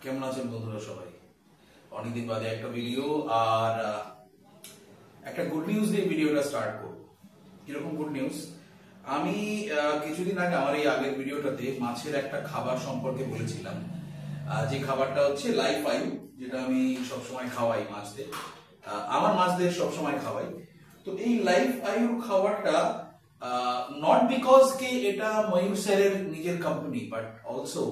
কেমন আছেন বন্ধুরা সবাই? অনেকদিন বাদে একটা ভিডিও আর একটা গুড নিউজ দিয়ে ভিডিওটা স্টার্ট করব। কিরকম গুড নিউজ? আমি কিছুদিন আগে আমার এই আগের ভিডিওটাতে মাছের একটা খাবার সম্পর্কে বলেছিলাম, যে খাবারটা হচ্ছে লাইফ আয়ু, যেটা আমি সবসময় খাওয়াই মাছদের, আমার মাছদের সবসময় খাওয়াই। তো এই লাইফ আয়ু খাবারটা নট বিকজ কি এটা ময়ূর স্যারের নিজের কোম্পানি, বাট অলসো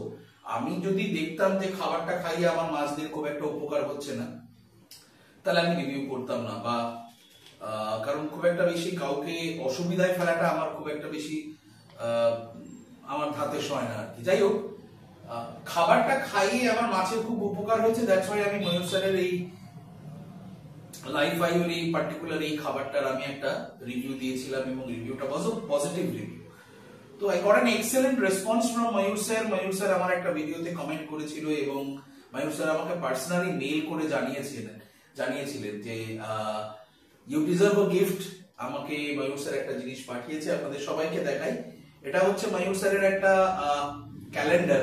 আমি যদি দেখতাম যে খাবারটা খাইয়ে আমার মাছদের খুব একটা উপকার হচ্ছে না, তাহলে আমি রিভিউ করতাম না। বা কারণ খুব একটা বেশি কাউকে অসুবিধায় ফেলাটা আমার খুব একটা বেশি আমার ধাতে সয় না আর কি। যাই হোক, খাবারটা খাইয়ে আমার মাছের খুব উপকার হয়েছে, দ্যাটস ওয়াই আমি ময়ূর স্যারের এই লাইফ আয়ুর এই পার্টিকুলার এই খাবারটার আমি একটা রিভিউ দিয়েছিলাম এবং রিভিউটা ওয়াজ আ পজিটিভ রিভিউ। তো I got an excellent response from Mayur sir. Mayur sir আমার একটা ভিডিওতে কমেন্ট করেছিল এবং ময়ূর স্যার আমাকে পার্সোনালি মেইল করে জানিয়েছিলেন যে ইউ ডিজার্ভ আ গিফট। আমাকে ময়ূর স্যার একটা জিনিস পাঠিয়েছে, আপনাদের সবাইকে দেখাই। এটা হচ্ছে ময়ূর স্যারের একটা ক্যালেন্ডার,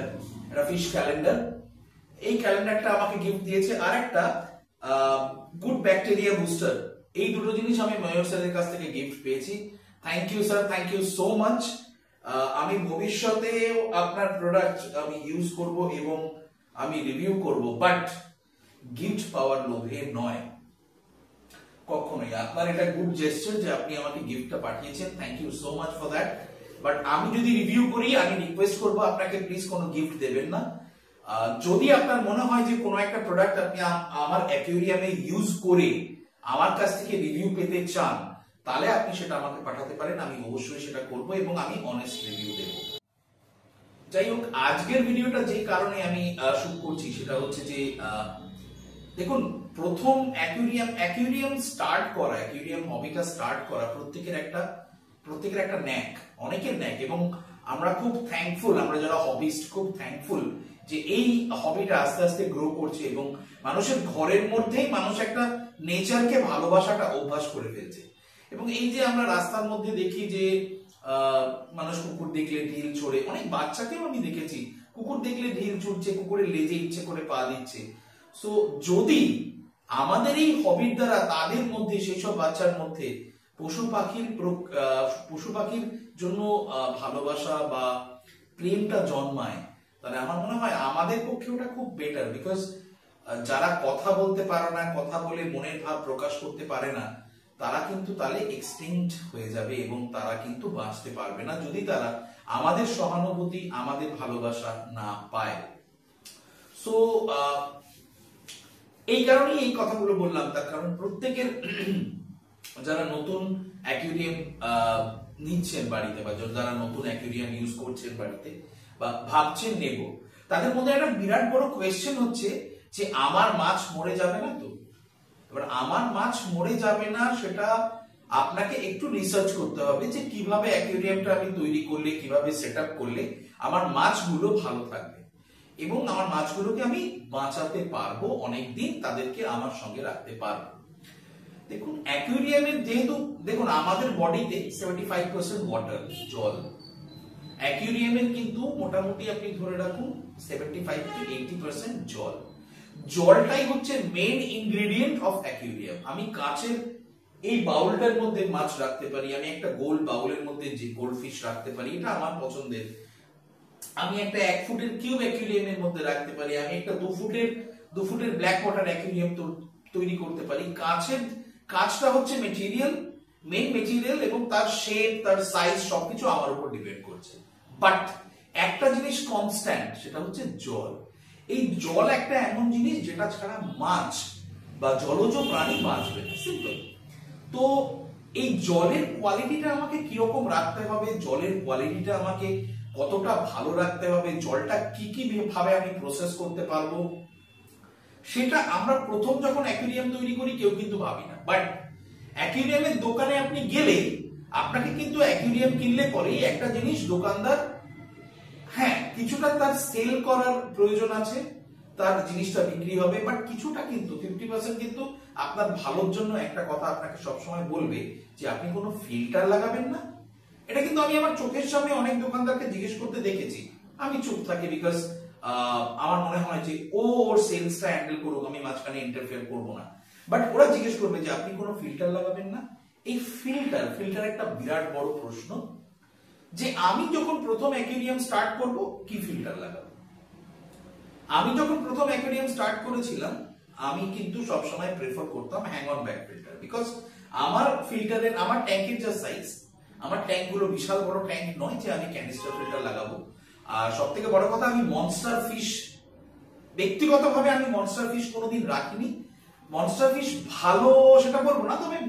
একটা ফিশ ক্যালেন্ডার। এই ক্যালেন্ডারটা আমাকে গিফট দিয়েছে, আর একটা গুড ব্যাকটেরিয়া বুস্টার। এই দুটো জিনিস আমি ময়ূর স্যারের কাছ থেকে গিফট পেয়েছি। Thank you sir, thank you so much. আমি ভবিষ্যতে আপনার প্রোডাক্ট আমি ইউজ করব এবং আমি রিভিউ করব, বাট গিফট পাওয়ার লোভে নয়, কখনোই। আপনার এটা গুড জেস্টার যে আপনি আমাকে গিফটটা পাঠিয়েছেন, thank you so much for that. But আমি যদি রিভিউ করি, আমি রিকোয়েস্ট করব আপনাকে প্লিজ কোনো গিফট দেবেন না। যদি আপনার মনে হয় যে কোনো একটা প্রোডাক্ট আপনি আমার অ্যাকুয়ারিয়ামে ইউজ করে আমার কাছ থেকে রিভিউ পেতে চান, তাহলে আপনি সেটা আমাকে পাঠাতে পারেন, আমি অবশ্যই সেটা করব এবং আমি অনেস্ট রিভিউ দেব। যাই হোক, আজকের ভিডিওটা যে কারণে আমি শুট করছি সেটা হচ্ছে যে দেখুন, প্রথম অ্যাকুয়ারিয়াম স্টার্ট করা, অ্যাকুয়ারিয়াম হবিটা স্টার্ট করা প্রত্যেকের একটা ন্যাক, অনেকের ন্যাক, এবং আমরা খুব থ্যাঙ্কফুল, আমরা যারা হবিস্ট খুব থ্যাঙ্কফুল যে এই হবিটা আস্তে আস্তে গ্রো করছে এবং মানুষের ঘরের মধ্যেই মানুষ একটা নেচারকে ভালোবাসাটা অভ্যাস করে ফেলছে। এবং এই যে আমরা রাস্তার মধ্যে দেখি যে মানুষ কুকুর দেখলে ঢিল ছোড়ে, অনেক বাচ্চাকেও আমি দেখেছি কুকুর দেখলে ঢিল ছুটছে, কুকুরের লেজে ইচ্ছে করে পা দিচ্ছে। সো যদি আমাদের এই হবির দ্বারা তাদের মধ্যে, সেই সব বাচ্চার মধ্যে পশু পাখির জন্য ভালোবাসা বা প্রেমটা জন্মায়, তাহলে আমার মনে হয় আমাদের পক্ষে ওটা খুব বেটার। বিকজ যারা কথা বলতে পারে না, কথা বলে মনের ভাব প্রকাশ করতে পারে না, তারা কিন্তু তাহলে এক্সটিংক্ট হয়ে যাবে এবং তারা কিন্তু বাঁচতে পারবে না যদি তারা আমাদের সহানুভূতি, আমাদের ভালোবাসা না পায়। সো এই কারণেই এই কথাগুলো বললাম, তার কারণ প্রত্যেকের যারা নতুন অ্যাকুয়ারিয়াম নিচ্ছেন বাড়িতে, বা যারা নতুন অ্যাকুয়ারিয়াম ইউজ করছেন বাড়িতে বা ভাবছেন নেব, তাদের মধ্যে একটা বিরাট বড় কোয়েশ্চেন হচ্ছে যে আমার মাছ মরে যাবে না তো? এবার আমার মাছ মরে যাবে না, সেটা আপনাকে একটু রিসার্চ করতে হবে যে কিভাবে অ্যাকুয়ারিয়ামটা আমি তৈরি করলে, কিভাবে সেট আপ করলে আমার মাছগুলো ভালো থাকবে এবং আমার মাছগুলোকে আমি বাঁচাতে পারবো, অনেকদিন তাদেরকে আমার সঙ্গে রাখতে পারবো। দেখুন, অ্যাকুয়ারিয়ামের যেহেতু দেখুন আমাদের বডিতে 75% ওয়াটার, জল। অ্যাকুয়ারিয়ামের কিন্তু মোটামুটি আপনি ধরে রাখুন 75 to 80% জল। জলটাই হচ্ছে মেইন ইনগ্রেডিয়েন্ট অফ অ্যাকুয়ারিয়াম। আমি কাচের এই বাউলটার মধ্যে মাছ রাখতে পারি, আমি একটা গোল বাউলের মধ্যে যে গোল্ড ফিশ রাখতে পারি, এটা আমার পছন্দের। আমি একটা 1 ফুটের কিউব অ্যাকুয়ারিয়ামের মধ্যে রাখতে পারি, আমি একটা 2 ফুটের ব্ল্যাক ওয়াটার অ্যাকুয়ারিয়াম তৈরি করতে পারি। কাচটা হচ্ছে মেইন মেটেরিয়াল এবং তার শেপ, তার সাইজ সবকিছু আমার উপর ডিপেন্ড করছে। বাট একটা জিনিস কনস্ট্যান্ট, সেটা হচ্ছে জল। এই জল একটা এমন জিনিস যেটা ছাড়া মাছ বা জলজ প্রাণী বাঁচবে না, সিম্পল। তো এই জলের কোয়ালিটিটা আমাকে কিরকম রাখতে হবে, জলের কোয়ালিটিটা আমাকে কতটা ভালো রাখতে হবে, জলটা কি কি ভাবে আমি প্রসেস করতে পারবো, সেটা আমরা প্রথম যখন অ্যাকুয়ারিয়াম তৈরি করি কেউ কিন্তু ভাবি না। বাট অ্যাকুয়ারিয়ামের দোকানে আপনি গেলে আপনাকে কিন্তু অ্যাকুয়ারিয়াম কিনলে পরে একটা জিনিস দোকানদার, হ্যাঁ কিছুটা তার সেল করার প্রয়োজন আছে, তার জিনিসটা বিক্রি হবে, বাট কিছুটা কিন্তু 50% কিন্তু আপনার ভালোর জন্য একটা কথা আপনাকে সবসময় বলবে যে আপনি কোনো ফিল্টার লাগাবেন না। এটা কিন্তু আমি আমার চোখের সামনে অনেক দোকানদারকে জিজ্ঞেস করতে দেখেছি, আমি চুপ থাকি, বিকজ আমার মনে হয় যে ওর সেলসটা হ্যান্ডেল করুক, আমি মাঝখানে ইন্টারফেয়ার করবো না। বাট ওরা জিজ্ঞেস করবে যে আপনি কোনো ফিল্টার লাগাবেন না। এই ফিল্টার একটা বিরাট বড় প্রশ্ন, যে আমি যখন প্রথম অ্যাকুয়ারিয়াম স্টার্ট করব কি ফিল্টার লাগাবো। আমি যখন প্রথম অ্যাকুয়ারিয়াম স্টার্ট করেছিলাম আমি কিন্তু সবসময় প্রেফার করতাম hang on back filter, because আমার ফিল্টারের, আমার ট্যাঙ্কের যা সাইজ, আমার ট্যাঙ্ক গুলো বিশাল বড় ট্যাঙ্ক নয় যে আমি ক্যানিস্টার ফিল্টার লাগাবো। আর সব থেকে বড় কথা, আমি মনস্টার ফিশ, ব্যক্তিগতভাবে আমি মনস্টার ফিশ কোনোদিন রাখিনি। মনস্টার ফিশ ভালো সেটা বলবো না, তবে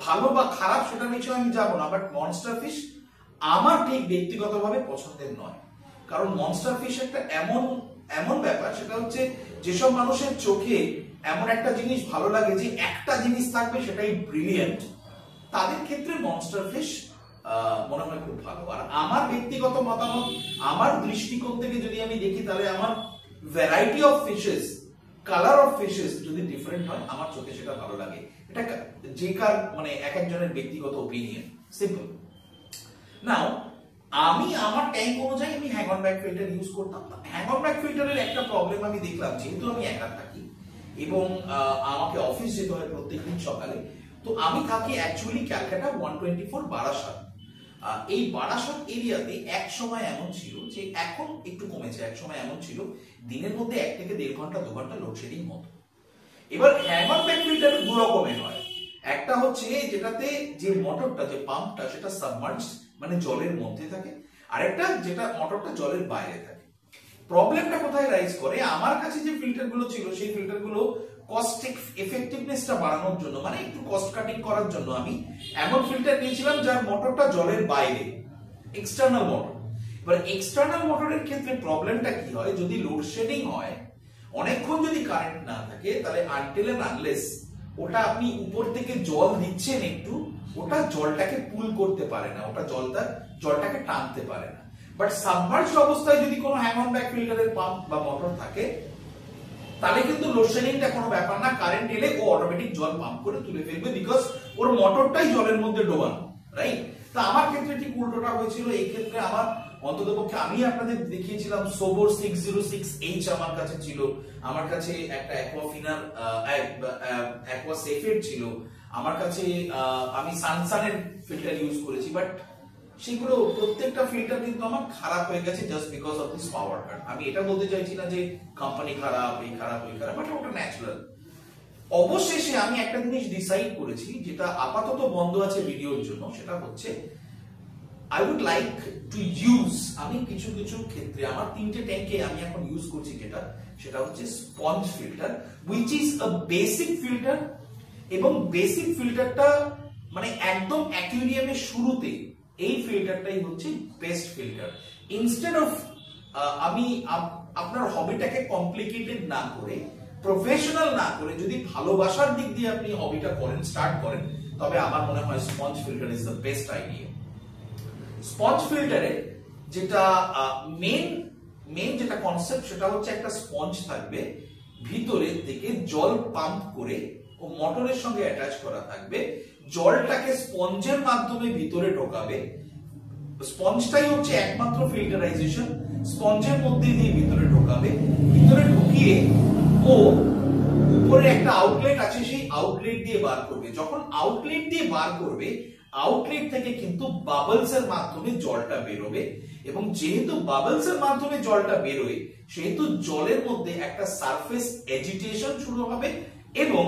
ভালো বা খারাপ সেটা বিষয়ে আমি যাবো না, বাট মনস্টার ফিশ আমার ঠিক ব্যক্তিগতভাবে পছন্দের নয়। কারণ মনস্টার ফিশ একটা এমন ব্যাপার, সেটা হচ্ছে যেসব মানুষের চোখে এমন একটা জিনিস ভালো লাগে যে একটা জিনিস থাকবে সেটাই ব্রিলিয়েন্ট, তাদের ক্ষেত্রে মনস্টার ফিশ মনে হয় খুব ভালো। আর আমার ব্যক্তিগত মতামত, আমার দৃষ্টিকোণ থেকে যদি আমি দেখি, তাহলে আমার variety of fishes, colour of fishes যদি ডিফারেন্ট হয় আমার চোখে সেটা ভালো লাগে। এটা যে কার মানে এক একজনের ব্যক্তিগত ওপিনিয়ন, সিম্পল। নাও আমি আমার ট্যাঙ্ক অনুযায়ী আমি hang on back filter use করতাম। হ্যাং অন ব্যাক ফিল্টারের একটা প্রবলেম আমি দেখলাম, যেহেতু আমি একা থাকি এবং আমাকে অফিস যেতে হয় প্রত্যেকদিন সকালে, তো আমি থাকি অ্যাকচুয়ালি ক্যালকাটা 124 বারাসাত। এই বারাসাত এরিয়াতে এক সময় এমন ছিল, যে এখন একটু কমেছে, এক সময় এমন ছিল দিনের মধ্যে 1 থেকে 1.5 ঘন্টা 2 ঘন্টা লোডশেডিং হতো। এবার হ্যাং অন ব্যাক ফিল্টার দু রকমের হয়, একটা হচ্ছে যেটাতে যে মোটরটা, যে পাম্পটা, সেটা সাবমার্জ মানে জলের মধ্যে থাকে, আরেকটা যেটা মোটরটা জলের বাইরে থাকে। প্রবলেমটা কোথায় রাইজ করে, আমার কাছে যে ফিল্টার গুলো ছিল সেই ফিল্টার গুলো কস্ট এফেক্টিভনেসটা বাড়ানোর জন্য, মানে একটু কস্ট কাটিং করার জন্য আমি এমন ফিল্টার নিয়েছিলাম যার মোটরটা জলের বাইরে, এক্সটার্নাল মোটর। এবার এক্সটার্নাল মোটরের ক্ষেত্রে প্রবলেমটা কি হয়, যদি লোডশেডিং হয়, অনেকক্ষণ যদি কারেন্ট না থাকে, তাহলে আনটিল এন্ড আনলেস ওটা আপনি উপর থেকে জল দিচ্ছেন একটু, ওটা জলটাকে পুল করতে পারে না, ওটা জলটাকে টানতে পারে না। বাট সাবমার্জড অবস্থায় যদি কোনো হ্যাং অন ব্যাক ফিল্টারের পাম্প বা মোটর থাকে, তাহলে কিন্তু লোডশেডিংটা কোনো ব্যাপার না, কারেন্ট এলে ও অটোমেটিক জল পাম্প করে তুলে ফেলবে, বিকজ ওর মোটরটাই জলের মধ্যে ডোবানো, রাইট। তা আমার ক্ষেত্রে ঠিক উল্টোটা হয়েছিল। এই ক্ষেত্রে আমার অন্ততপক্ষে, আমি আপনাদের দেখিয়েছিলাম সোবোর 606H আমার কাছে ছিল, আমার কাছে একটা অ্যাকোয়াফিনার অ্যাকোয়াসেফের ছিল, আমার কাছে আমি সানসানের ফিল্টার ইউজ করেছি, বাট সেগুলো প্রত্যেকটা ফিল্টার কিন্তু আমার খারাপ হয়ে গেছে just because of this power cut. আমি এটা বলতে চাইছি না যে কোম্পানি খারাপ, এই খারাপ, ওই খারাপ, বাট ওটা ন্যাচারাল। অবশেষে আমি একটা জিনিস ডিসাইড করেছি, যেটা আপাতত বন্ধ আছে ভিডিওর জন্য, সেটা হচ্ছে I would like to use, আমি কিছু কিছু ক্ষেত্রে আমার 3টে ট্যাঙ্কে আমি এখন ইউজ করছি যেটা, সেটা হচ্ছে sponge filter, which is a basic filter। এবং বেসিক ফিল্টারটা মানে একদম অ্যাকুয়ারিয়ামের শুরুতে এই ফিল্টারটাই হচ্ছে বেস্ট ফিল্টার। ইনস্টেড অফ আমি আপনার হবিটাকে কমপ্লিকেটেড না করে, প্রফেশনাল না করে, যদি ভালোবাসার দিক দিয়ে আপনি হবিটা করেন, স্টার্ট করেন, তবে আমার মনে হয় sponge filter is the best idea. Sponge ফিল্টারে যেটা মেন যেটা কনসেপ্ট, সেটা হচ্ছে একটা স্পঞ্জ থাকবে, ভিতরের দিকে জল পাম্প করে ও মোটরের সঙ্গে অ্যাটাচ করা থাকবে, জলটাকে স্পঞ্জের মাধ্যমে ভিতরে ঢোকাবে, স্পঞ্জটাই হচ্ছে একমাত্র ফিল্টারাইজেশন, স্পঞ্জের মধ্যে দিয়ে ভিতরে ঢোকাবে, ভিতরে ঢুকিয়ে ও উপরে একটা আউটলেট আছে, সেই আউটলেট দিয়ে বার করবে। যখন আউটলেট দিয়ে বার করবে, আউটলেট থেকে কিন্তু বাবলস এর মাধ্যমে জলটা বেরোবে, এবং যেহেতু বাবলস এর মাধ্যমে জলটা বেরোয়, সেহেতু জলের মধ্যে একটা সারফেস এজিটেশন শুরু হবে এবং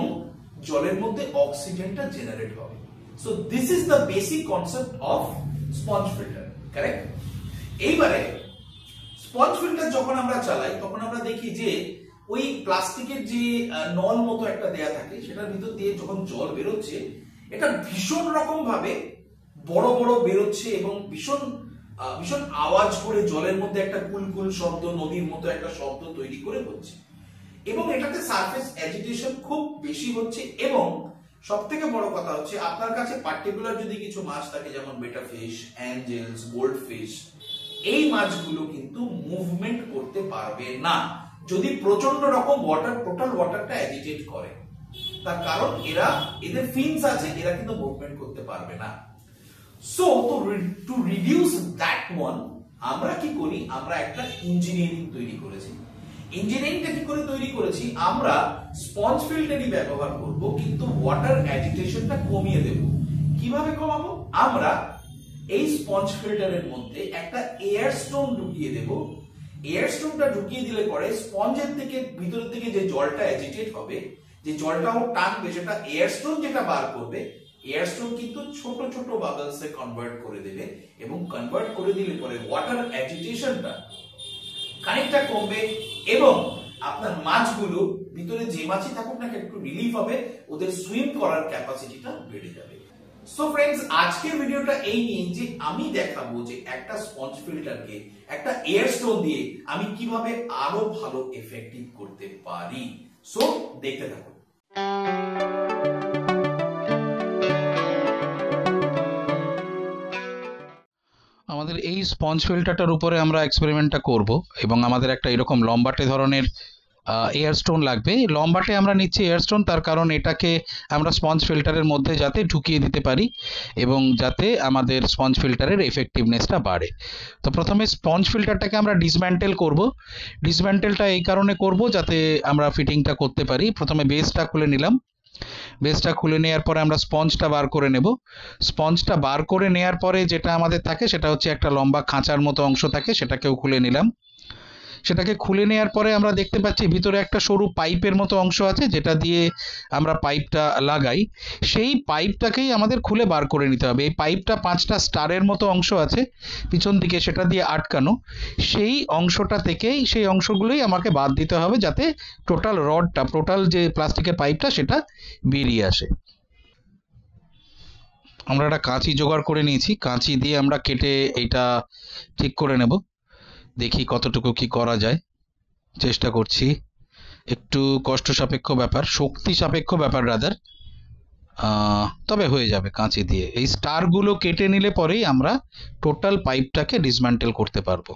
জলের মধ্যে অক্সিজেনটা জেনারেট হবে। So this is the basic concept of sponge filter, correct. এইবারে স্পঞ্জ ফিল্টার যখন আমরা চালাই, তখন আমরা দেখি যে ওই প্লাস্টিকের যে নল মতো একটা দেয়া থাকে, সেটার ভিতর দিয়ে যখন জল বেরোচ্ছে, এটা ভীষণ রকম ভাবে বড় বড় বেরোচ্ছে এবং ভীষণ ভীষণ আওয়াজ করে জলের মধ্যে একটা কুলকুল শব্দ, নদীর মতো একটা শব্দ তৈরি করে হচ্ছে, এবং এটাতে সারফেস এজিটেশন খুব বেশি হচ্ছে। এবং সব থেকে বড় কথা হচ্ছে, আপনার কাছে পার্টিকুলার যদি কিছু মাছ থাকে, যেমন বেটা ফিশ, অ্যাঞ্জেলস, গোল্ড ফিশ, এই মাছগুলো কিন্তু মুভমেন্ট করতে পারবে না যদি প্রচন্ড রকম টোটাল ওয়াটারটা এজিটেট করে। তার কারণ এদের ফিনস আছে, এরা কিন্তু মুভমেন্ট করতে পারবে না। So to reduce that one, আমরা কি করি, আমরা একটা ইঞ্জিনিয়ারিং তৈরি করেছি। ইঞ্জিনিয়ারিংটা কি করে তৈরি করেছি, আমরা স্পঞ্জ ফিল্টারই ব্যবহার করব, কিন্তু ওয়াটার অ্যাজিটেশনটা কমিয়ে দেব। কিভাবে কমাবো, আমরা এই স্পঞ্জ ফিল্টারের মধ্যে একটা এয়ার স্টোন ঢুকিয়ে দেব। এয়ার স্টোনটা ঢুকিয়ে দিলে পরে স্পঞ্জের থেকে ভিতরের থেকে যে জলটা অ্যাজিটেট হবে, যে জলটাও টানবে, সেটা এয়ার স্টোন যেটা বার করবে, এয়ার স্টোন কিন্তু ছোট ছোট বাবলসে কনভার্ট করে দেবে, এবং কনভার্ট করে দিলে পরে ওয়াটার অ্যাজিটেশনটা খানিকটা কমবে, এবং আপনার মাছগুলো ভিতরে যে মাছই থাকুক না একটু রিলিফ হবে, ওদের সুইম করার ক্যাপাসিটিটা বেড়ে যাবে। সো ফ্রেন্ডস, আজকের ভিডিওটা এই নিয়ে যে আমি দেখাবো যে একটা স্পঞ্জ ফিল্টারকে একটা এয়ার স্টোন দিয়ে আমি কিভাবে আরো ভালো এফেক্টিভ করতে পারি। সো দেখতে থাকুন। আমাদের এই স্পঞ্জ ফিল্টারটার উপরে আমরা এক্সপেরিমেন্টটা করব, এবং আমাদের একটা এরকম লম্বাটে ধরনের এয়ার স্টোন লাগবে। লম্বাটে আমরা নিচ্ছি এয়ার স্টোন, তার কারণ এটাকে আমরা স্পঞ্জ ফিল্টারের মধ্যে যাতে ঢুকিয়ে দিতে পারি এবং যাতে আমাদের স্পঞ্জ ফিল্টারের এফেক্টিভনেসটা বাড়ে। তো প্রথমে স্পঞ্জ ফিল্টারটাকে আমরা ডিসম্যান্টেল করব। ডিসম্যান্টেলটা এই কারণে করব যাতে আমরা ফিটিংটা করতে পারি। প্রথমে বেসটা খুলে নিলাম। বেসটা খুলে নেওয়ার পরে আমরা স্পঞ্জটা বার করে নেব। স্পঞ্জটা বার করে নেওয়ার পরে যেটা আমাদের থাকে সেটা হচ্ছে একটা লম্বা খাঁচার মতো অংশ থাকে, সেটাকেও খুলে নিলাম। সেটাকে খুলে নেওয়ার পরে আমরা দেখতে পাচ্ছি ভিতরে একটা সরু পাইপের মতো অংশ আছে, যেটা দিয়ে আমরা পাইপটা লাগাই। সেই পাইপটাকেই আমাদের খুলে বার করে নিতে হবে। এই পাইপটা 5টা স্টারের মতো অংশ আছে পিছন দিকে, সেটা দিয়ে আটকানো। সেই অংশটা থেকেই, সেই অংশগুলোই আমাকে বাদ দিতে হবে, যাতে টোটাল রডটা, টোটাল যে প্লাস্টিকের পাইপটা, সেটা বেরিয়ে আসে। আমরা একটা কাঁচি জোগাড় করে নিয়েছি, কাঁচি দিয়ে আমরা কেটে এইটা ঠিক করে নেব। দেখি কতটুকু কি করা যায়, চেষ্টা করছি। একটু কষ্ট সাপেক্ষ ব্যাপার, শক্তি সাপেক্ষ ব্যাপার রাদার, তবে হয়ে যাবে কাঁচি দিয়ে। এই স্টারগুলো কেটে নিলে পরেই আমরা টোটাল পাইপটাকে ডিসম্যান্টেল করতে পারবো।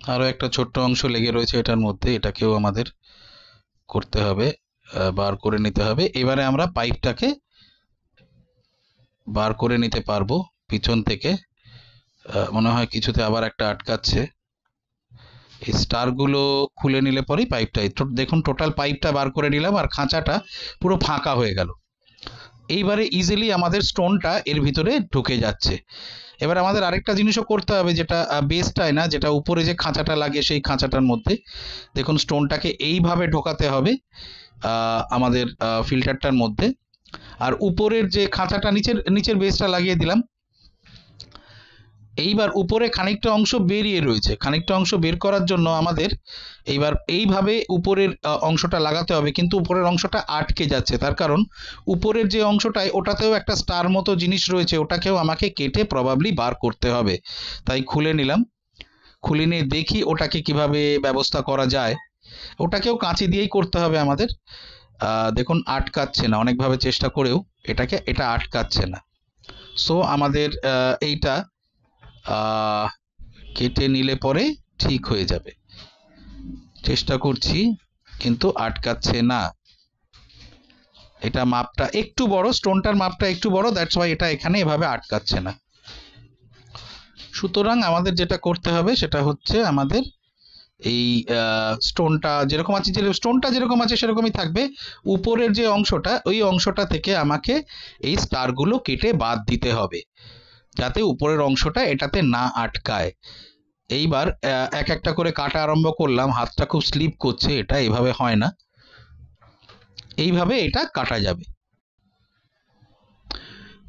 আরো একটা ছোট্ট অংশ লেগে রয়েছে এটার মধ্যে, এটাকেও আমাদের করতে হবে, বার করে নিতে হবে। এবারে আমরা পাইপটাকে বার করে নিতে পারবো পিছন থেকে। মনে হয় কিছুতে আবার একটা আটকাচ্ছে। এই স্টারগুলো খুলে নিলে পরেই পাইপটা, দেখুন টোটাল পাইপটা বার করে নিলাম, আর খাঁচাটা পুরো ফাঁকা হয়ে গেল। এইবারে ইজিলি আমাদের স্টোনটা এর ভিতরে ঢুকে যাচ্ছে। এবার আমাদের আরেকটা জিনিসও করতে হবে, যেটা বেসটায় না, যেটা উপরে যে খাঁচাটা লাগে সেই খাঁচাটার মধ্যে দেখুন স্টোনটাকে এইভাবে ঢোকাতে হবে আমাদের ফিল্টারটার মধ্যে। আর উপরের যে খাঁচাটা, নিচের বেসটা লাগিয়ে দিলাম। এইবার উপরে খানিকটা অংশ বেরিয়ে রয়েছে, খানিকটা অংশ বের করার জন্য আমাদের এইবার এইভাবে উপরের অংশটা লাগাতে হবে, কিন্তু উপরের অংশটা আটকে যাচ্ছে। তার কারণ উপরের যে অংশটায়, ওটাতেও একটা স্টার মতো জিনিস রয়েছে, ওটাকেও আমাকে কেটে প্রবাবলি বার করতে হবে। তাই খুলে নিলাম, খুলে নিয়ে দেখি ওটাকে কিভাবে ব্যবস্থা করা যায়। ওটাকেও কাঁচি দিয়েই করতে হবে আমাদের। দেখুন আটকাচ্ছে না, অনেকভাবে চেষ্টা করেও এটা আটকাচ্ছে না। সো আমাদের এইটা কেটে নিলে পরে ঠিক হয়ে যাবে। চেষ্টা করছি কিন্তু আটকাচ্ছে না। এটা মাপটা একটু বড়, স্টোনটার মাপটা একটু বড়, দ্যাটস ওয়াই এটা এখানে এভাবে আটকাচ্ছে না। সুতরাং আমাদের যেটা করতে হবে সেটা হচ্ছে আমাদের এই স্টোনটা যেরকম আছে, স্টোনটা যেরকম আছে সেরকমই থাকবে। উপরের যে অংশটা, ওই অংশটা থেকে আমাকে এই স্টারগুলো কেটে বাদ দিতে হবে, যাতে উপরের অংশটা এটাতে না আটকায়। এইবার এক একটা করে কাটা আরম্ভ করলাম। হাতটা খুব স্লিপ করছে, এটা এইভাবে হয় না, এইভাবে এটা কাটা যাবে।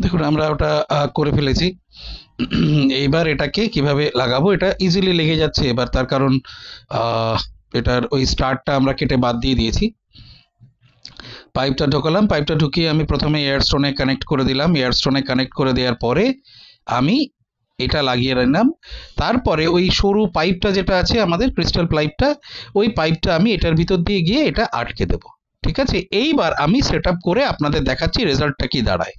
দেখুন আমরা ওটা করে ফেলেছি। এইবার এটাকে কিভাবে লাগাবো, এটা ইজিলি লেগে যাচ্ছে এবার, তার কারণ এটার ওই স্টারটা আমরা কেটে বাদ দিয়ে দিয়েছি। পাইপটা ঢোকালাম, পাইপটা ঢুকিয়ে আমি প্রথমে এয়ার স্টোনে কানেক্ট করে দিলাম। এয়ার স্টোনে কানেক্ট করে দেওয়ার পরে আমি এটা লাগিয়ে নিলাম। তারপরে ওই সরু পাইপটা যেটা আছে আমাদের ক্রিস্টাল পাইপটা, ওই পাইপটা আমি এটার ভিতর দিয়ে গিয়ে এটা আটকে দেব। ঠিক আছে, এইবার আমি সেট আপ করে আপনাদের দেখাচ্ছি রেজাল্টটা কি দাঁড়ায়।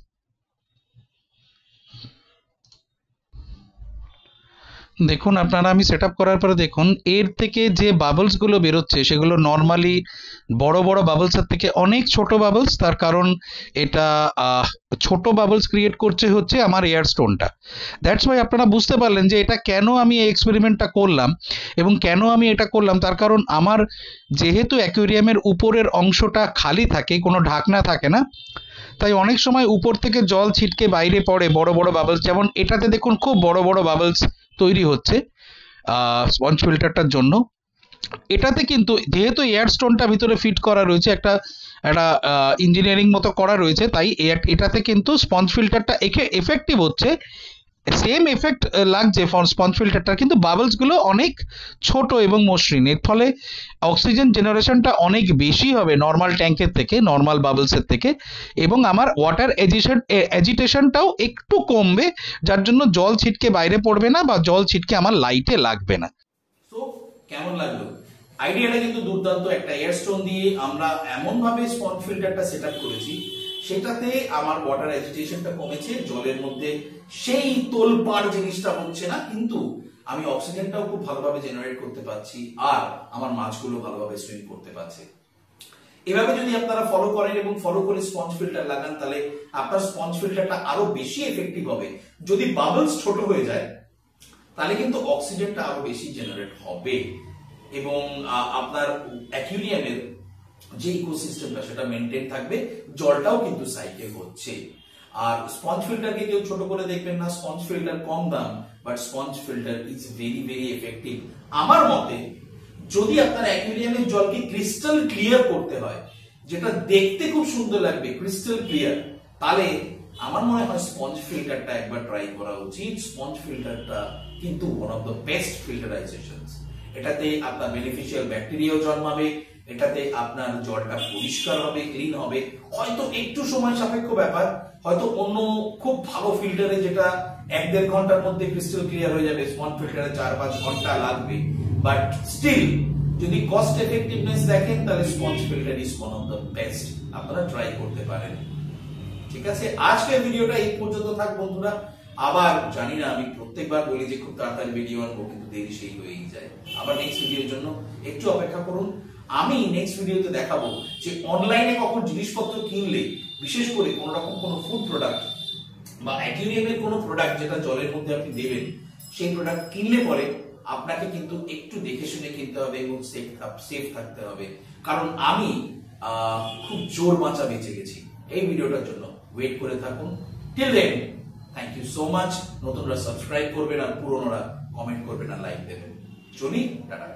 দেখুন আপনারা, আমি সেট আপ করার পরে দেখুন এর থেকে যে বাবলসগুলো বেরোচ্ছে সেগুলো নর্মালি বড় বড় বাবলসের থেকে অনেক ছোট বাবলস। তার কারণ এটা ছোট বাবলস ক্রিয়েট করছে হচ্ছে আমার এয়ার স্টোনটা। দ্যাটস ওয়াই আপনারা বুঝতে পারলেন যে এটা কেন আমি এই এক্সপেরিমেন্টটা করলাম এবং কেন আমি এটা করলাম। তার কারণ আমার যেহেতু অ্যাকুয়ারিয়ামের উপরের অংশটা খালি থাকে, কোনো ঢাকনা থাকে না, তাই অনেক সময় উপর থেকে জল ছিটকে বাইরে পড়ে বড় বড় বাবলস। যেমন এটাতে দেখুন খুব বড় বড় বাবলস তৈরি হচ্ছে স্পঞ্জ ফিল্টারটার জন্য। এটাতে কিন্তু যেহেতু এয়ার স্টোনটা ভিতরে ফিট করা রয়েছে, একটা একটা ইঞ্জিনিয়ারিং মতো করা রয়েছে, তাই এটাতে কিন্তু স্পঞ্জ ফিল্টারটা এফেক্টিভ হচ্ছে, সেম এফেক্ট লাগছে স্পঞ্জ ফিল্টারটা, কিন্তু বাবলসগুলো অনেক ছোট এবং মসৃণ। এর ফলে অক্সিজেন জেনারেশনটা অনেক বেশি হবে নর্মাল ট্যাঙ্কের থেকে, নর্মাল বাবলসের থেকে, এবং আমার ওয়াটার অ্যাজিটেশনটাও একটু কমবে, যার জন্য জল ছিটকে বাইরে পড়বে না বা জল ছিটকে আমার লাইটে লাগবে না। তো কেমন লাগলো? আইডিয়াটা কিন্তু দুর্দান্ত। একটা এয়ারস্টোন দিয়ে আমরা এমন ভাবে স্পঞ্জ ফিল্টারটা সেট আপ করেছি, সেটাতে আমার ওয়াটার অ্যাজিটেশনটা কমেছে, জলের মধ্যে সেই তোলপাড় জিনিসটা হচ্ছে না, কিন্তু আমি অক্সিজেনটাও খুব ভালোভাবে জেনারেট করতে পারছি আর আমার মাছগুলো ভালোভাবে সুইম করতে পারছে। এভাবে যদি আপনারা ফলো করেন এবং ফলো করে স্পঞ্জ ফিল্টার লাগান, তাহলে আপনার স্পঞ্জ ফিল্টারটা আরো বেশি এফেক্টিভ হবে। যদি বাবলস ছোট হয়ে যায় তাহলে কিন্তু অক্সিজেনটা আরো বেশি জেনারেট হবে এবং আপনার অ্যাকুয়ারিয়ামের যে ইকোসিস্টেমটা সেটা মেনটেন থাকবে, জলটাও কিন্তু সাইকেল হচ্ছে। আর স্পঞ্জ ফিল্টারকে কেউ ছোট করে দেখবেন না। স্পঞ্জ ফিল্টার কম দাম, but sponge filter is very very effective. আমার মতে যদি আপনার অ্যাকুয়ারিয়ামের জলকে ক্রিস্টাল ক্লিয়ার করতে হয়, যেটা দেখতে খুব সুন্দর লাগবে, ক্রিস্টাল ক্লিয়ার, তাহলে আমার মনে হয় স্পঞ্জ ফিল্টারটা একবার ট্রাই করা উচিত। স্পঞ্জ ফিল্টারটা কিন্তু ওয়ান অফ দ্য বেস্ট ফিল্টারাইজেশনস। এটাতে আপনার বেনিফিশিয়াল ব্যাকটেরিয়াও জন্মাবে, এটাতে আপনার জলটা পরিষ্কার হবে, ক্লিন হবে। হয়তো একটু সময় সাপেক্ষ ব্যাপার, হয়তো অন্য খুব ভালো ফিল্টারে যেটা 1-1.5 ঘন্টার মধ্যে ক্রিস্টাল ক্লিয়ার হয়ে যাবে, স্পঞ্জ ফিল্টারে 4-5 ঘন্টা লাগবে। বাট স্টিল যদি কস্ট এফেক্টিভনেস দেখেন, তাহলে sponge filter is one of the best. আপনারা ট্রাই করতে পারেন। ঠিক আছে, আজকের ভিডিওটা এই পর্যন্ত থাক বন্ধুরা। আবার জানি না, আমি প্রত্যেকবার বলি যে খুব তাড়াতাড়ি ভিডিও আনবো, কিন্তু দেরি সেই হয়েই যায়। আবার নেক্সট ভিডিওর জন্য একটু অপেক্ষা করুন। আমি নেক্সট ভিডিওতে দেখাবো যে অনলাইনে কখন জিনিসপত্র কিনলে, বিশেষ করে কোন রকম কোনো ফুড প্রোডাক্ট বা অ্যাকুয়ারিয়ামের কোনো প্রোডাক্ট যেটা জলের মধ্যে আপনি দেবেন, সেই প্রোডাক্ট কিনলে পরে আপনাকে কিন্তু একটু দেখে শুনে কিনতে হবে এবং সেফ থাকতে হবে। কারণ আমি খুব জোর বাঁচা বেঁচে গেছি এই ভিডিওটার জন্য। ওয়েট করে থাকুন। Till then, thank you so much. নতুনরা সাবস্ক্রাইব করবেন আর পুরনোরা কমেন্ট করবেন আর লাইক দেবেন। চলি, টাটা।